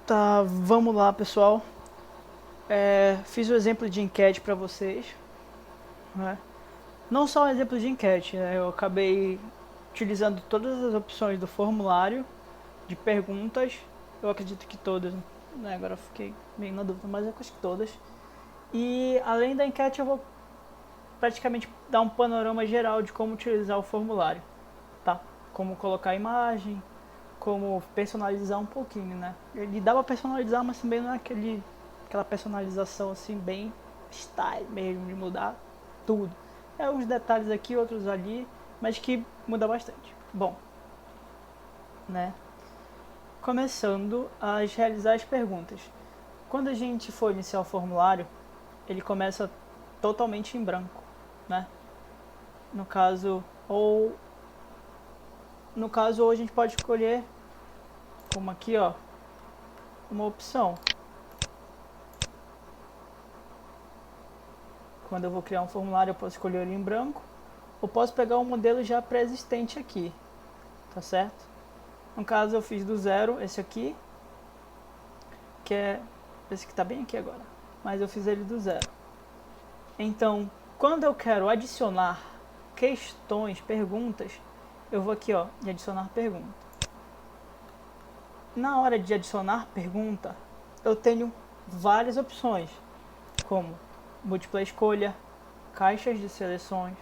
Tá, vamos lá, pessoal. Fiz o exemplo de enquete para vocês, né? Não só um exemplo de enquete, né? Eu acabei utilizando todas as opções do formulário de perguntas. Eu acredito que todas, né? Agora eu fiquei meio na dúvida, mas eu acho que todas. E além da enquete, eu vou praticamente dar um panorama geral de como utilizar o formulário, tá? Como colocar imagem, como personalizar um pouquinho, né? Ele dá pra personalizar, mas também não é aquela personalização assim bem style mesmo, de mudar tudo. É uns detalhes aqui, outros ali, mas que muda bastante. Bom, né? Começando a realizar as perguntas. Quando a gente for iniciar o formulário, ele começa totalmente em branco, né? No caso, ou ou a gente pode escolher como aqui, ó, uma opção. Quando eu vou criar um formulário, eu posso escolher ele em branco, ou posso pegar um modelo já pré-existente aqui, tá certo? No caso, eu fiz do zero esse aqui, que é esse que está bem aqui agora, mas eu fiz ele do zero. Então, quando eu quero adicionar questões, perguntas, eu vou aqui, ó, em adicionar pergunta. Na hora de adicionar pergunta, eu tenho várias opções, como múltipla escolha, caixas de seleções,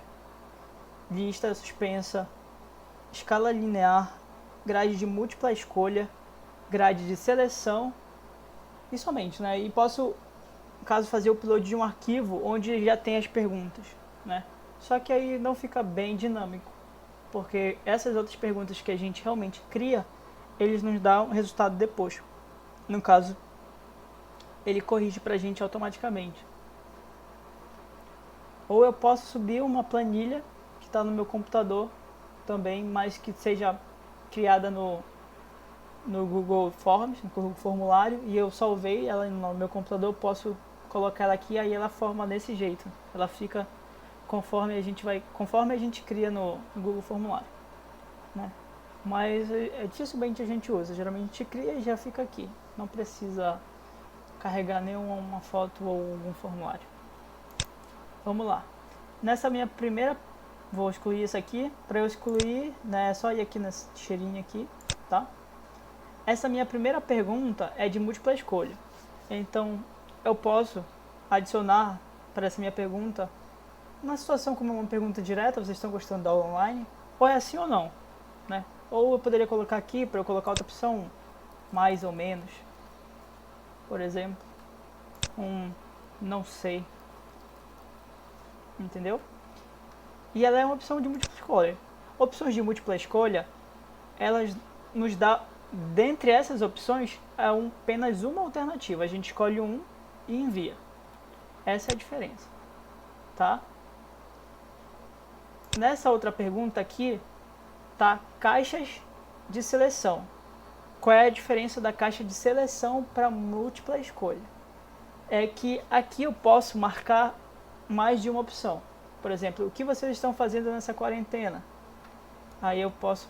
lista suspensa, escala linear, grade de múltipla escolha, grade de seleção e somente, né? E posso, no caso, fazer o upload de um arquivo onde já tem as perguntas, né? Só que aí não fica bem dinâmico, porque essas outras perguntas que a gente realmente cria, eles nos dão um resultado depois. No caso, ele corrige pra gente automaticamente. Ou eu posso subir uma planilha que está no meu computador também, mas que seja criada no Google Forms, no Google Formulário, e eu salvei ela no meu computador, eu posso colocar ela aqui, aí ela forma desse jeito. Ela fica conforme a gente cria no Google Formulário, né? Mas dificilmente a gente usa, geralmente a gente cria e já fica aqui. Não precisa carregar nenhuma foto ou algum formulário. Vamos lá. Nessa minha primeira, vou excluir isso aqui. Para eu excluir, né, é só ir aqui nessa cheirinha aqui, tá? Essa minha primeira pergunta é de múltipla escolha. Então, eu posso adicionar para essa minha pergunta uma situação como uma pergunta direta, vocês estão gostando da aula online? Ou é assim ou não, né? Ou eu poderia colocar aqui, para eu colocar outra opção, mais ou menos, por exemplo, não sei, entendeu? E ela é uma opção de múltipla escolha. Opções de múltipla escolha, elas nos dá, dentre essas opções, apenas uma alternativa. A gente escolhe um e envia. Essa é a diferença, tá? Nessa outra pergunta aqui, tá caixas de seleção. Qual é a diferença da caixa de seleção para múltipla escolha? É que aqui eu posso marcar mais de uma opção. Por exemplo, o que vocês estão fazendo nessa quarentena? Aí eu posso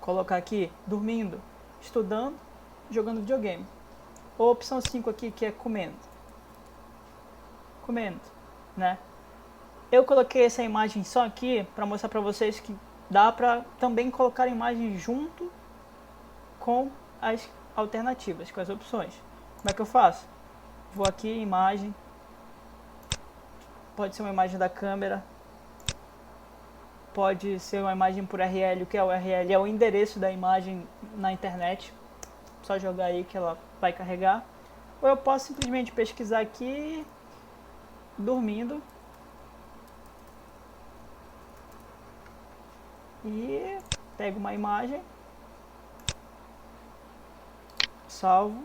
colocar aqui dormindo, estudando, jogando videogame. Ou a opção 5 aqui, que é comendo. Comendo, né? Eu coloquei essa imagem só aqui para mostrar para vocês que dá para também colocar a imagem junto com as alternativas, com as opções. Como é que eu faço? Vou aqui, imagem. Pode ser uma imagem da câmera. Pode ser uma imagem por URL. O que é o URL? É o endereço da imagem na internet. Só jogar aí que ela vai carregar. Ou eu posso simplesmente pesquisar aqui, dormindo, e pego uma imagem, salvo,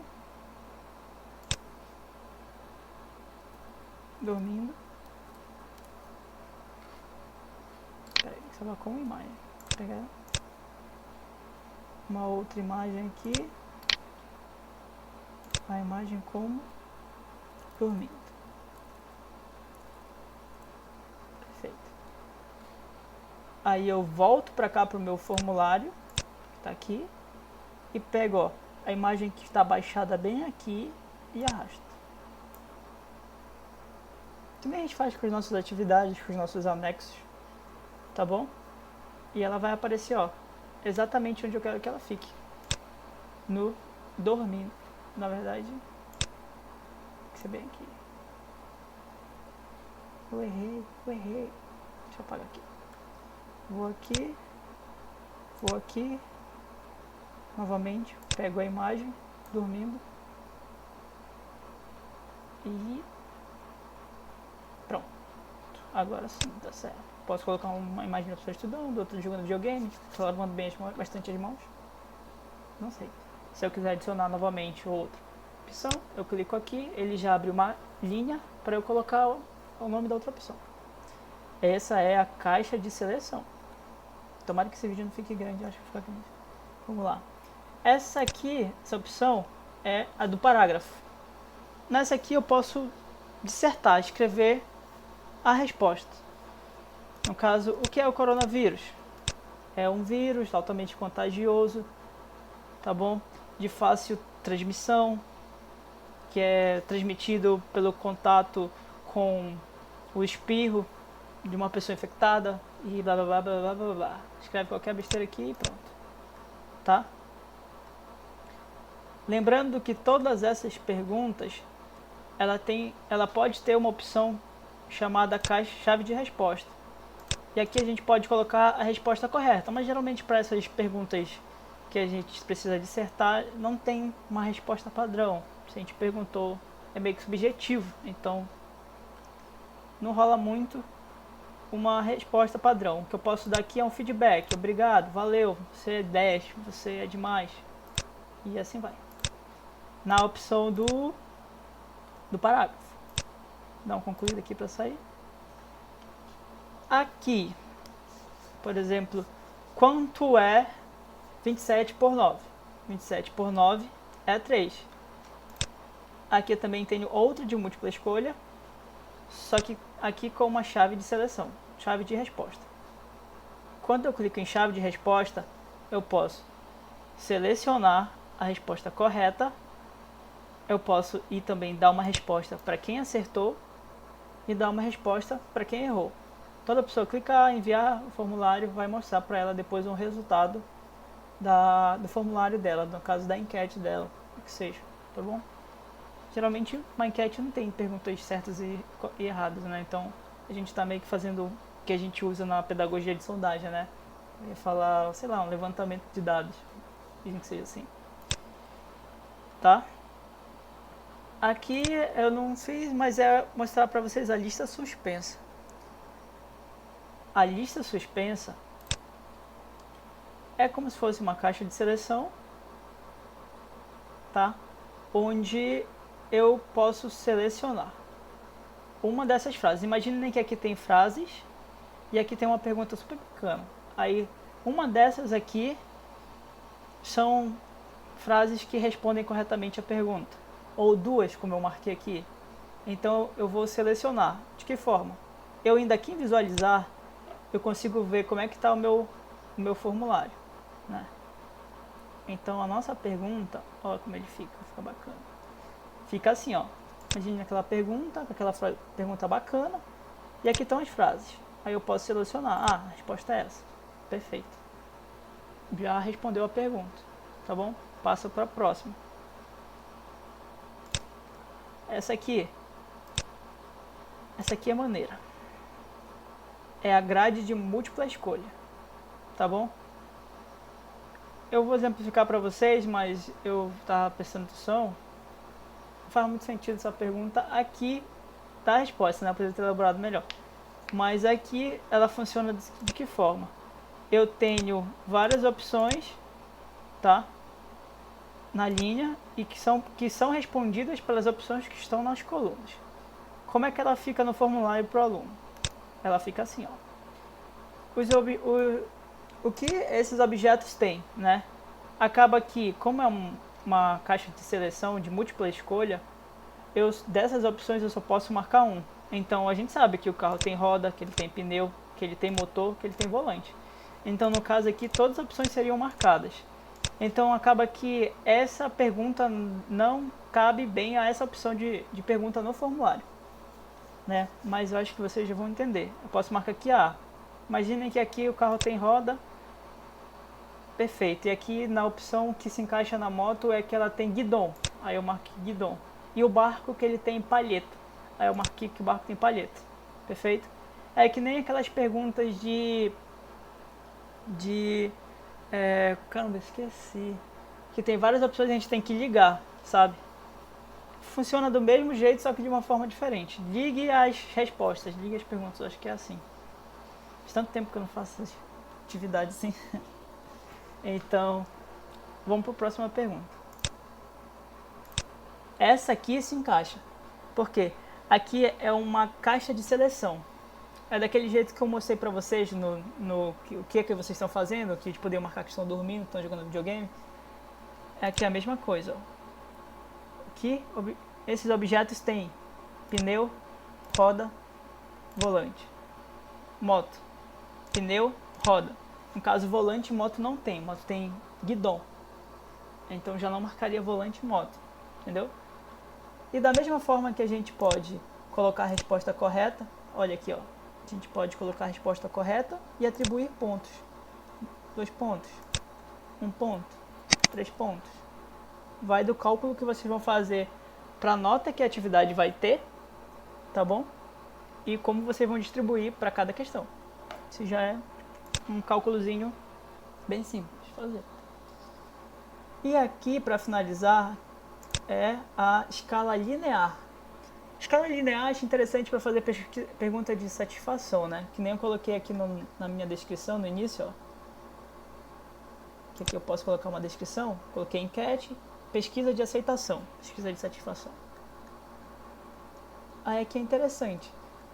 dormindo. Peraí, salvar com imagem. Vou pegar uma outra imagem aqui, a imagem como dormindo. Perfeito. Aí eu volto para cá pro meu formulário, que tá aqui, e pego, ó, a imagem que está baixada bem aqui e arrasta. Também a gente faz com as nossas atividades, com os nossos anexos, tá bom? E ela vai aparecer, ó, exatamente onde eu quero que ela fique. No dormindo. Na verdade, tem que ser bem aqui. Eu errei. Deixa eu apagar aqui. Vou aqui. Novamente, pego a imagem, dormindo. E pronto. Agora sim, tá certo. Posso colocar uma imagem da pessoa estudando, outra jogando videogame, tô lavando bem bastante as mãos. Não sei. Se eu quiser adicionar novamente outra opção, eu clico aqui, ele já abre uma linha para eu colocar o nome da outra opção. Essa é a caixa de seleção. Tomara que esse vídeo não fique grande, acho que fica grande. Vamos lá. Essa opção é a do parágrafo. Nessa aqui eu posso dissertar, escrever a resposta. No caso, o que é o coronavírus? É um vírus altamente contagioso, tá bom? De fácil transmissão, que é transmitido pelo contato com o espirro de uma pessoa infectada e blá blá blá blá blá blá. Escreve qualquer besteira aqui e pronto, tá? Lembrando que todas essas perguntas, ela pode ter uma opção chamada chave de resposta. E aqui a gente pode colocar a resposta correta, mas geralmente para essas perguntas que a gente precisa dissertar, não tem uma resposta padrão. Se a gente perguntou, é meio que subjetivo, então não rola muito uma resposta padrão. O que eu posso dar aqui é um feedback, obrigado, valeu, você é 10, você é demais, e assim vai. Na opção do parágrafo, dá uma concluída aqui para sair. Aqui, por exemplo, quanto é 27 por 9? 27 por 9 é 3. Aqui eu também tenho outro de múltipla escolha, só que aqui com uma chave de seleção, chave de resposta. Quando eu clico em chave de resposta, eu posso selecionar a resposta correta, eu posso ir também dar uma resposta para quem acertou e dar uma resposta para quem errou. Toda pessoa clicar, enviar o formulário, vai mostrar para ela depois um resultado do formulário dela, no caso da enquete dela, o que seja, tá bom? Geralmente uma enquete não tem perguntas certas e erradas, né? Então a gente está meio que fazendo o que a gente usa na pedagogia de sondagem, né? Eu ia falar, sei lá, um levantamento de dados, que seja assim, tá? Aqui eu não fiz, mas é mostrar para vocês a lista suspensa. A lista suspensa é como se fosse uma caixa de seleção, tá? Onde eu posso selecionar uma dessas frases. Imaginem que aqui tem frases e aqui tem uma pergunta super bacana. Aí, uma dessas aqui são frases que respondem corretamente a pergunta, ou duas, como eu marquei aqui. Então eu vou selecionar. De que forma? Eu indo aqui em visualizar, eu consigo ver como é que está o meu formulário, né? Então a nossa pergunta, olha como ele fica bacana. Fica assim, ó. Imagina aquela pergunta, pergunta bacana, e aqui estão as frases. Aí eu posso selecionar, a resposta é essa. Perfeito. Já respondeu a pergunta, tá bom? Passa para a próxima. Essa aqui é maneira. É a grade de múltipla escolha, tá bom? Eu vou exemplificar para vocês, mas eu estava prestando atenção. Não faz muito sentido essa pergunta aqui da resposta, né? Eu poderia ter elaborado melhor. Mas aqui ela funciona de que forma? Eu tenho várias opções, tá? Na linha e que são respondidas pelas opções que estão nas colunas. Como é que ela fica no formulário para o aluno? Ela fica assim, ó. O que esses objetos têm, né? Acaba que, como é uma caixa de seleção de múltipla escolha, dessas opções eu só posso marcar um. Então a gente sabe que o carro tem roda, que ele tem pneu, que ele tem motor, que ele tem volante. Então no caso aqui todas as opções seriam marcadas. Então acaba que essa pergunta não cabe bem a essa opção de pergunta no formulário, né? Mas eu acho que vocês já vão entender. Eu posso marcar aqui, imaginem que aqui o carro tem roda, perfeito. E aqui na opção que se encaixa na moto é que ela tem guidão, aí eu marquei guidão. E o barco que ele tem palheta, aí eu marquei que o barco tem palheta, perfeito? É que nem aquelas perguntas caramba, esqueci. Que tem várias opções e a gente tem que ligar, sabe? Funciona do mesmo jeito, só que de uma forma diferente. Ligue as respostas, ligue as perguntas, eu acho que é assim. Faz tanto tempo que eu não faço essas atividades assim. Então, vamos para a próxima pergunta. Essa aqui se encaixa. Por quê? Aqui é uma caixa de seleção. É daquele jeito que eu mostrei pra vocês o que é que vocês estão fazendo, que eles poderiam marcar que estão dormindo, estão jogando videogame. É aqui a mesma coisa. Aqui, esses objetos têm pneu, roda, volante. Moto, pneu, roda. No caso, volante, moto não tem. Moto tem guidão. Então já não marcaria volante e moto. Entendeu? E da mesma forma que a gente pode colocar a resposta correta, olha aqui, ó. A gente pode colocar a resposta correta e atribuir pontos. 2 pontos, 1 ponto, 3 pontos. Vai do cálculo que vocês vão fazer para a nota que a atividade vai ter, tá bom? E como vocês vão distribuir para cada questão. Isso já é um cálculozinho bem simples de fazer. E aqui, para finalizar, é a escala linear. Escala linear acho interessante para fazer pergunta de satisfação, né? Que nem eu coloquei aqui na minha descrição no início, ó. Que aqui eu posso colocar uma descrição. Coloquei enquete, pesquisa de aceitação, pesquisa de satisfação. Aí aqui é interessante.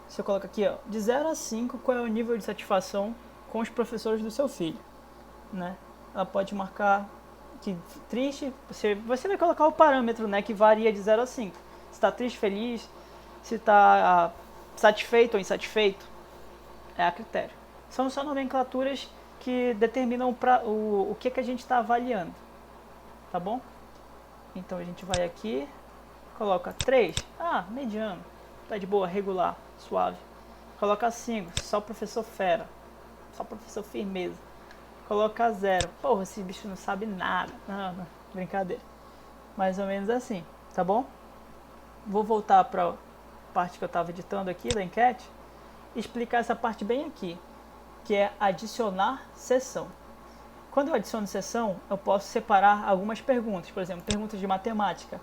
Se eu coloco aqui, ó, de 0 a 5, qual é o nível de satisfação com os professores do seu filho, né? Ela pode marcar que triste, você vai colocar o parâmetro, né, que varia de 0 a 5. Se está triste, feliz, se está satisfeito ou insatisfeito, é a critério. São só nomenclaturas que determinam o que a gente está avaliando, tá bom? Então a gente vai aqui, coloca 3, mediano, tá de boa, regular, suave. Coloca 5, só professor fera, só professor firmeza. Coloca 0, porra, esse bicho não sabe nada. Não, brincadeira. Mais ou menos assim, tá bom? Vou voltar para a parte que eu estava editando aqui da enquete e explicar essa parte bem aqui, que é adicionar seção. Quando eu adiciono seção, eu posso separar algumas perguntas, por exemplo, perguntas de matemática.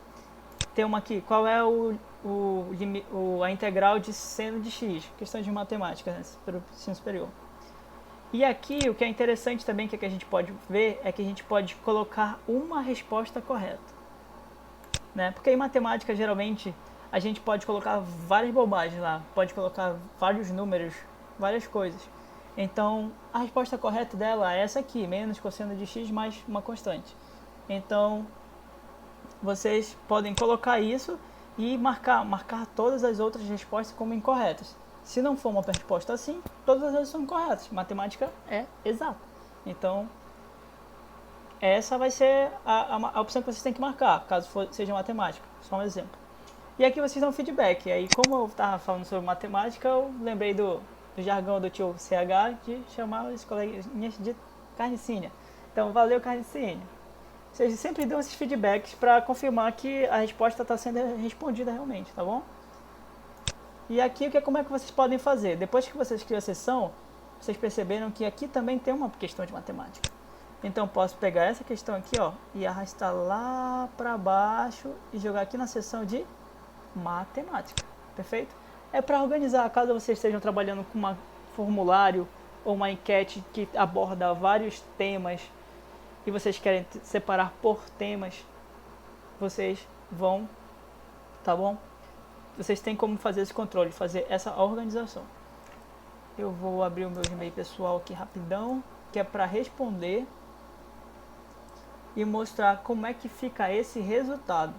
Tem uma aqui, qual é a integral de seno de x? Questão de matemática, né, ensino superior. E aqui o que é interessante também que a gente pode ver é que a gente pode colocar uma resposta correta, né? Porque em matemática geralmente a gente pode colocar várias bobagens lá, pode colocar vários números, várias coisas. Então a resposta correta dela é essa aqui, menos cosseno de x mais uma constante. Então vocês podem colocar isso e marcar todas as outras respostas como incorretas. Se não for uma resposta assim, todas elas são corretas. Matemática é exata. Então, essa vai ser a opção que vocês têm que marcar, caso seja matemática. Só um exemplo. E aqui vocês dão feedback. E aí, como eu estava falando sobre matemática, eu lembrei do jargão do tio CH de chamar os coleguinhas de carnicinha. Então, valeu, carnicinha. Vocês sempre dão esses feedbacks para confirmar que a resposta está sendo respondida realmente, tá bom? E aqui como é que vocês podem fazer? Depois que vocês criam a sessão, vocês perceberam que aqui também tem uma questão de matemática. Então posso pegar essa questão aqui, ó, e arrastar lá para baixo e jogar aqui na seção de matemática. Perfeito? É para organizar, caso vocês estejam trabalhando com um formulário ou uma enquete que aborda vários temas e vocês querem separar por temas, vocês vão, tá bom? Vocês têm como fazer esse controle, fazer essa organização. Eu vou abrir o meu Gmail pessoal aqui rapidão, que é para responder e mostrar como é que fica esse resultado,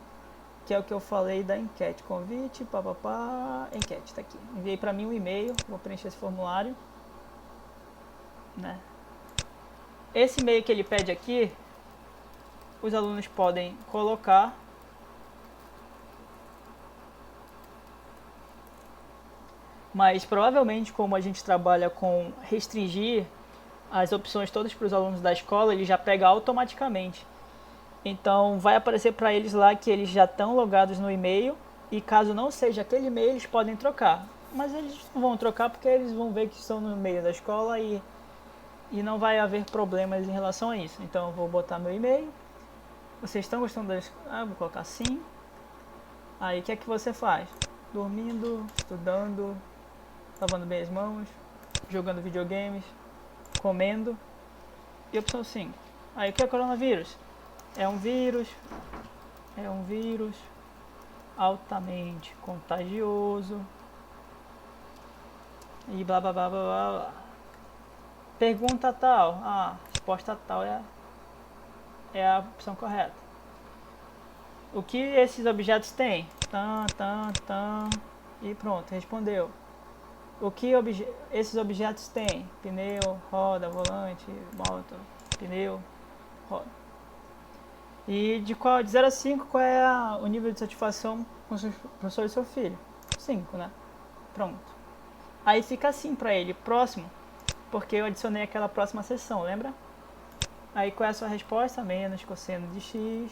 que é o que eu falei da enquete. Convite, papapá, enquete, tá aqui. Enviei para mim um e-mail, vou preencher esse formulário, né? Esse e-mail que ele pede aqui os alunos podem colocar mas provavelmente como a gente trabalha com restringir as opções todas para os alunos da escola, ele já pega automaticamente. Então vai aparecer para eles lá que eles já estão logados no e-mail e caso não seja aquele e-mail eles podem trocar. Mas eles não vão trocar porque eles vão ver que estão no meio da escola e não vai haver problemas em relação a isso. Então eu vou botar meu e-mail. Vocês estão gostando da escola? Vou colocar sim. Aí o que é que você faz? Dormindo, estudando, lavando bem as mãos, jogando videogames, comendo. E opção 5. Aí o que é coronavírus? É um vírus altamente contagioso e blá blá blá blá blá. Pergunta tal, resposta tal é a opção correta. O que esses objetos têm? E pronto, respondeu. O que esses objetos têm? Pneu, roda, volante, moto, pneu, roda. E de 0 a 5, qual é o nível de satisfação com o professor e seu filho? 5, né? Pronto. Aí fica assim pra ele, próximo, porque eu adicionei aquela próxima seção, lembra? Aí qual é a sua resposta? Menos cosseno de x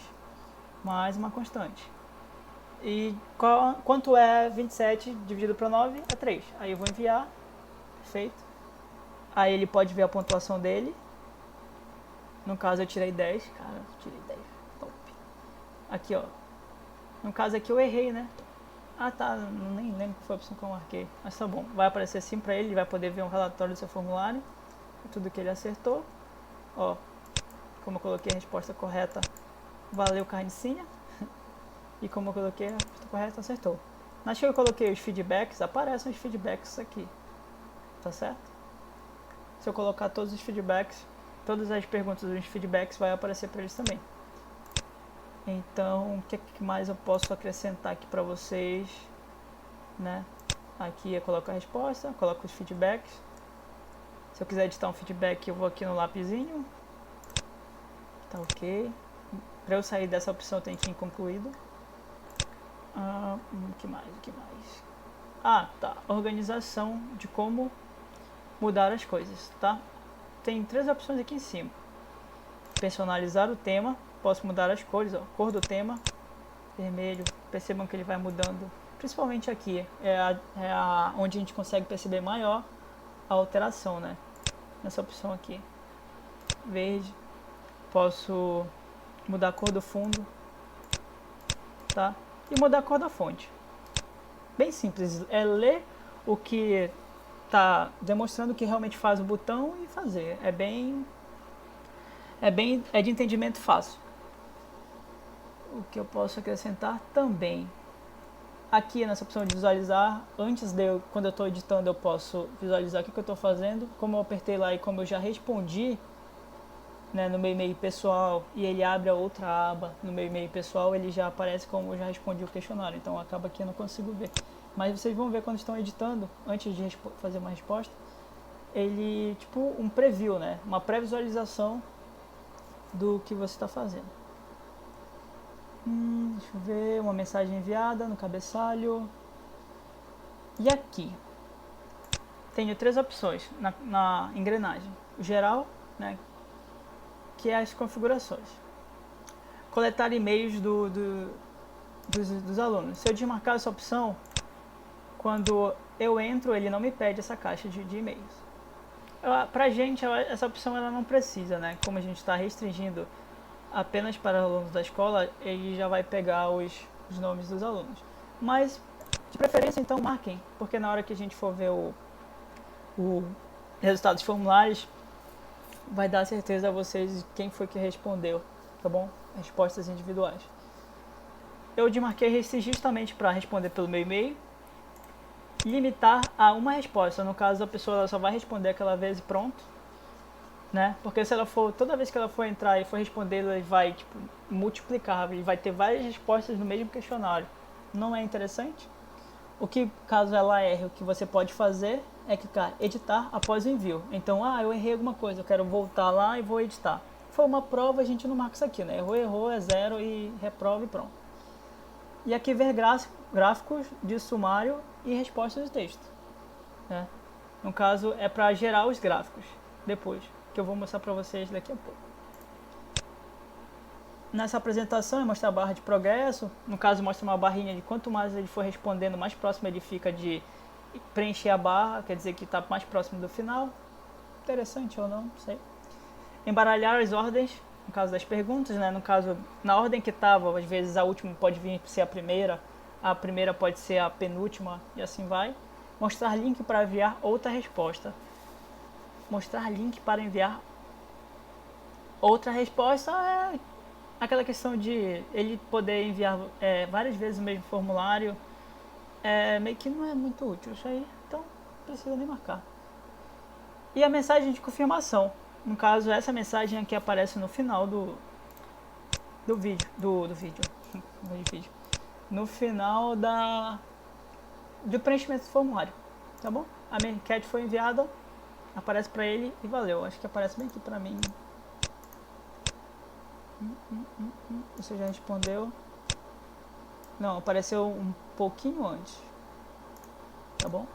mais uma constante. E quanto é 27 dividido por 9? É 3. Aí eu vou enviar. Perfeito. Aí ele pode ver a pontuação dele. No caso eu tirei 10. Cara, eu tirei 10. Top. Aqui, ó. No caso aqui eu errei, né? Tá. Nem lembro qual foi a opção que eu marquei. Mas tá bom. Vai aparecer assim pra ele. Ele vai poder ver um relatório do seu formulário. Tudo que ele acertou. Ó. Como eu coloquei a resposta correta, valeu carnicinha. E como eu coloquei a resposta correta, acertou. Mas que eu coloquei os feedbacks, aparecem os feedbacks aqui. Tá certo? Se eu colocar todos os feedbacks, todas as perguntas dos feedbacks vai aparecer para eles também. Então, o que mais eu posso acrescentar aqui para vocês, né? Aqui eu coloco a resposta, coloco os feedbacks. Se eu quiser editar um feedback, eu vou aqui no lapisinho. Tá ok. Para eu sair dessa opção, eu tenho que ir em concluído. O que mais? Tá. Organização de como mudar as coisas, tá? Tem 3 opções aqui em cima. Personalizar o tema. Posso mudar as cores, ó. Cor do tema. Vermelho. Percebam que ele vai mudando. Principalmente aqui. Onde a gente consegue perceber maior a alteração, né? Nessa opção aqui. Verde. Posso mudar a cor do fundo. Tá? E mudar a cor da fonte. Bem simples, é ler o que está demonstrando que realmente faz o botão e fazer. É de entendimento fácil. O que eu posso acrescentar também. Aqui nessa opção de visualizar, quando eu estou editando, eu posso visualizar o que eu estou fazendo. Como eu apertei lá e como eu já respondi, né, no meu e-mail pessoal, e ele abre a outra aba no meu e-mail pessoal, ele já aparece como eu já respondi o questionário, então acaba que eu não consigo ver. Mas vocês vão ver quando estão editando, antes de fazer uma resposta, ele, tipo um preview, né, uma pré-visualização do que você está fazendo. Deixa eu ver, uma mensagem enviada no cabeçalho. E aqui, tenho 3 opções na engrenagem. O geral, né, que é as configurações. Coletar e-mails dos alunos. Se eu desmarcar essa opção, quando eu entro, ele não me pede essa caixa de e-mails. Pra gente, essa opção ela não precisa, né? Como a gente está restringindo apenas para alunos da escola, ele já vai pegar os nomes dos alunos. Mas, de preferência, então, marquem, porque na hora que a gente for ver o resultado dos formulários, vai dar certeza a vocês quem foi que respondeu, tá bom? Respostas individuais. Eu demarquei restringir justamente para responder pelo meu e-mail, limitar a uma resposta. No caso, a pessoa ela só vai responder aquela vez e pronto, né? Porque se ela for, toda vez que ela for entrar e for responder, ela vai multiplicar, ele vai ter várias respostas no mesmo questionário. Não é interessante? O que, caso ela erre, o que você pode fazer é clicar editar após o envio. Então, eu errei alguma coisa, eu quero voltar lá e vou editar. for uma prova, a gente não marca isso aqui, né? Errou, é 0 e reprova e pronto. E aqui ver gráficos de sumário e respostas de texto, né? No caso, é para gerar os gráficos depois, que eu vou mostrar para vocês daqui a pouco. Nessa apresentação, eu mostro a barra de progresso. No caso, mostra uma barrinha de quanto mais ele for respondendo, mais próximo ele fica de preencher a barra, quer dizer que está mais próximo do final. Interessante ou não, não sei. Embaralhar as ordens, no caso das perguntas, né? No caso, na ordem que estava, às vezes a última pode vir ser a primeira pode ser a penúltima e assim vai. Mostrar link para enviar outra resposta. Mostrar link para enviar outra resposta é aquela questão de ele poder enviar várias vezes o mesmo formulário. Meio que não é muito útil isso aí, então não precisa nem marcar. E a mensagem de confirmação. No caso, essa mensagem aqui aparece no final do vídeo. Do vídeo. No final do preenchimento do formulário. Tá bom? A minha enquete foi enviada. Aparece pra ele e valeu. Acho que aparece bem aqui pra mim. Você já respondeu? Não, apareceu um pouquinho antes. Tá bom?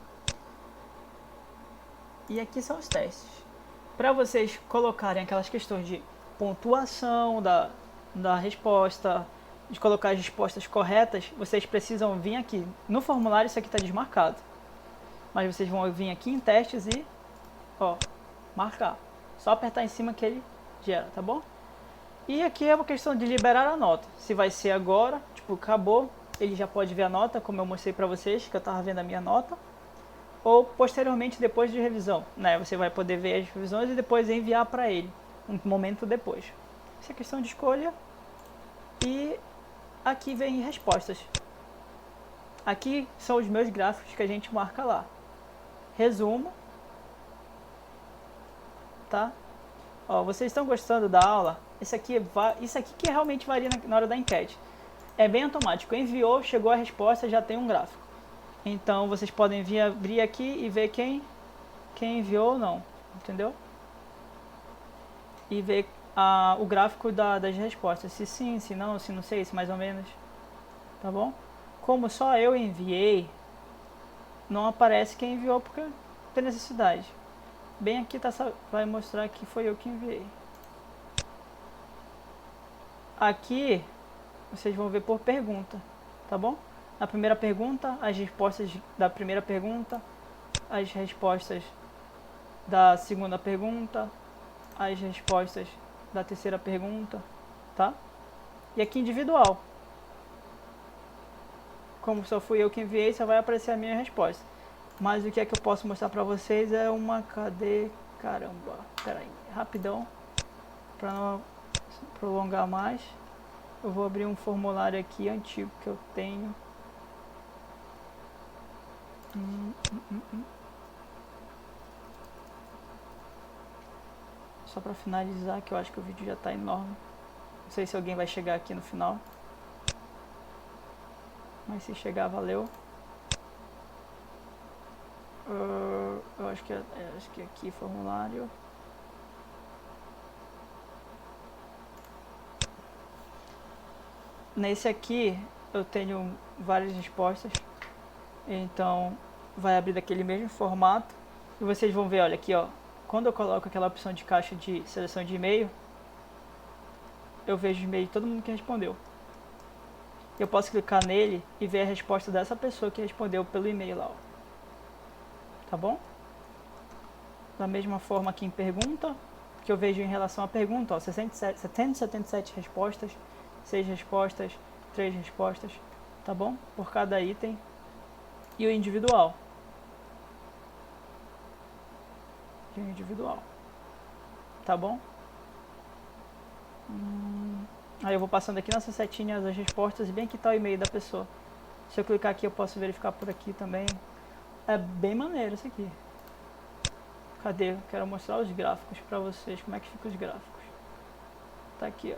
E aqui são os testes. Para vocês colocarem aquelas questões de pontuação da resposta, de colocar as respostas corretas, vocês precisam vir aqui. No formulário isso aqui está desmarcado. Mas vocês vão vir aqui em testes e, marcar. Só apertar em cima que ele gera, tá bom? E aqui é uma questão de liberar a nota. Se vai ser agora, tipo, acabou, ele já pode ver a nota, como eu mostrei para vocês, que eu estava vendo a minha nota. Ou posteriormente, depois de revisão, né? Você vai poder ver as revisões e depois enviar para ele, um momento depois. Isso é questão de escolha. E aqui vem respostas. Aqui são os meus gráficos que a gente marca lá. Resumo. Tá? Vocês estão gostando da aula? Isso aqui que realmente varia na hora da enquete. É bem automático. Enviou, chegou a resposta, já tem um gráfico. Então vocês podem abrir aqui e ver quem enviou ou não, entendeu? E ver o gráfico das respostas, se sim, se não sei, se mais ou menos, tá bom? Como só eu enviei, não aparece quem enviou porque não tem necessidade. Bem aqui vai mostrar que foi eu que enviei. Aqui vocês vão ver por pergunta, tá bom? Na primeira pergunta, as respostas da primeira pergunta, as respostas da segunda pergunta, as respostas da terceira pergunta, tá? E aqui individual. Como só fui eu que enviei, só vai aparecer a minha resposta. Mas o que é que eu posso mostrar pra vocês é caramba, pera aí, rapidão, pra não prolongar mais. Eu vou abrir um formulário aqui antigo que eu tenho. Só para finalizar, que eu acho que o vídeo já está enorme. Não sei se alguém vai chegar aqui no final, mas se chegar, valeu. Eu acho que aqui formulário. Nesse aqui eu tenho várias respostas. Então vai abrir daquele mesmo formato e vocês vão ver, olha aqui, quando eu coloco aquela opção de caixa de seleção de e-mail, eu vejo o e-mail de todo mundo que respondeu. Eu posso clicar nele e ver a resposta dessa pessoa que respondeu pelo e-mail lá, tá bom? Da mesma forma aqui em pergunta, que eu vejo em relação à pergunta, 777 respostas, 6 respostas, 3 respostas, tá bom? Por cada item. E o individual. E o individual. Tá bom? Aí eu vou passando aqui nessas setinhas as respostas e bem aqui tá o e-mail da pessoa. Se eu clicar aqui eu posso verificar por aqui também. É bem maneiro isso aqui. Cadê? Quero mostrar os gráficos pra vocês. Como é que ficam os gráficos. Tá aqui,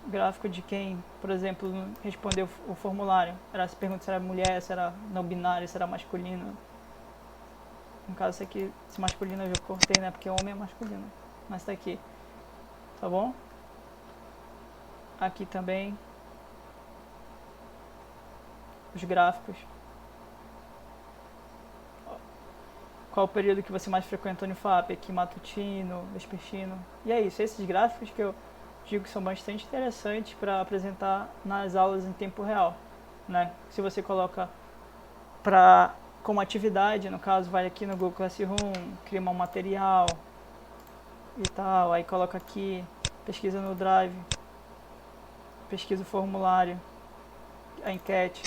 gráfico de quem, por exemplo, respondeu o formulário. Se pergunta se era mulher, se era não binário, se era masculino. No caso, esse aqui, esse masculino eu já cortei, né? Porque homem é masculino. Mas tá aqui. tá bom? Aqui também os gráficos. Qual o período que você mais frequenta no Unifap? Aqui matutino, vespertino. E é isso, esses gráficos que eu digo que são bastante interessantes para apresentar nas aulas em tempo real, né? Se você coloca como atividade, no caso, vai aqui no Google Classroom, cria um material e tal, aí coloca aqui, pesquisa no Drive, pesquisa o formulário, a enquete,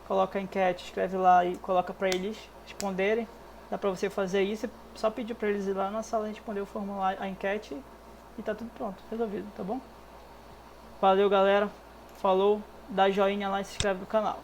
coloca a enquete, escreve lá e coloca para eles responderem. Dá pra você fazer isso, só pedir pra eles ir lá na sala e responder o formulário, a enquete e tá tudo pronto, resolvido, tá bom? Valeu, galera. Falou, dá joinha lá e se inscreve no canal.